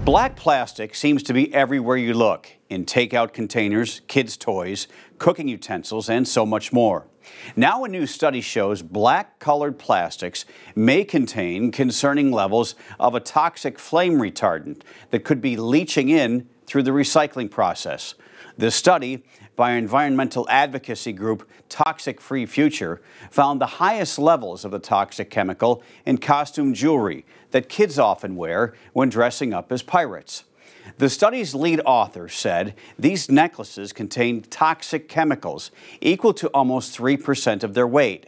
Black plastic seems to be everywhere you look, in takeout containers, kids' toys, cooking utensils, and so much more. Now a new study shows black-colored plastics may contain concerning levels of a toxic flame retardant that could be leaching in through the recycling process. The study by environmental advocacy group Toxic Free Future found the highest levels of the toxic chemical in costume jewelry that kids often wear when dressing up as pirates. The study's lead author said these necklaces contain toxic chemicals equal to almost 3% of their weight.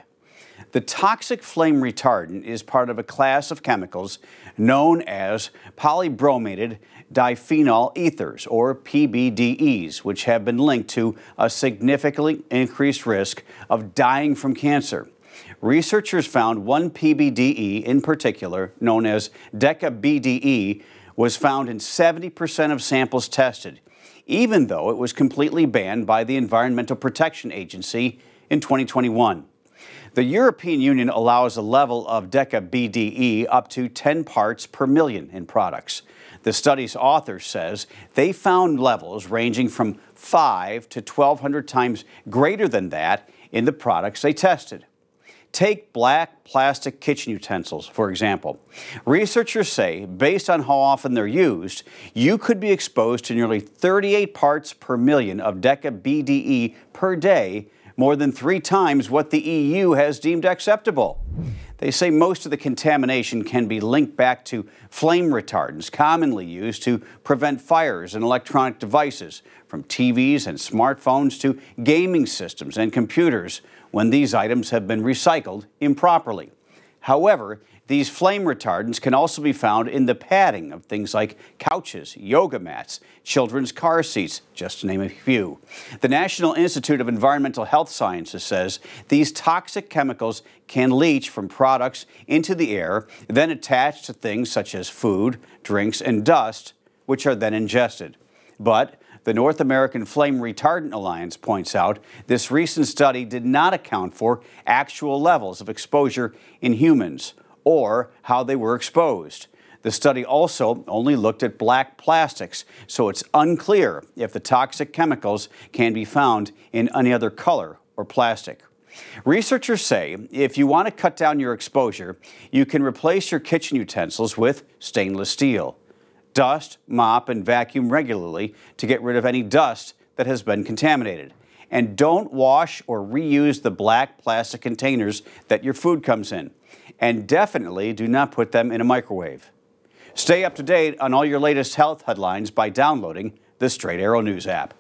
The toxic flame retardant is part of a class of chemicals known as polybromated diphenyl ethers, or PBDEs, which have been linked to a significantly increased risk of dying from cancer. Researchers found one PBDE in particular, known as deca-BDE, was found in 70% of samples tested, even though it was completely banned by the Environmental Protection Agency in 2021. The European Union allows a level of deca-BDE up to 10 parts per million in products. The study's author says they found levels ranging from 5 to 1,200 times greater than that in the products they tested. Take black plastic kitchen utensils, for example. Researchers say, based on how often they're used, you could be exposed to nearly 38 parts per million of deca-BDE per day, more than 3 times what the EU has deemed acceptable. They say most of the contamination can be linked back to flame retardants commonly used to prevent fires in electronic devices, from TVs and smartphones to gaming systems and computers, when these items have been recycled improperly. However, these flame retardants can also be found in the padding of things like couches, yoga mats, children's car seats, just to name a few. The National Institute of Environmental Health Sciences says these toxic chemicals can leach from products into the air, then attach to things such as food, drinks, and dust, which are then ingested. But the North American Flame Retardant Alliance points out this recent study did not account for actual levels of exposure in humans or how they were exposed. The study also only looked at black plastics, so it's unclear if the toxic chemicals can be found in any other color or plastic. Researchers say if you want to cut down your exposure, you can replace your kitchen utensils with stainless steel. Dust, mop, and vacuum regularly to get rid of any dust that has been contaminated. And don't wash or reuse the black plastic containers that your food comes in. And definitely do not put them in a microwave. Stay up to date on all your latest health headlines by downloading the Straight Arrow News app.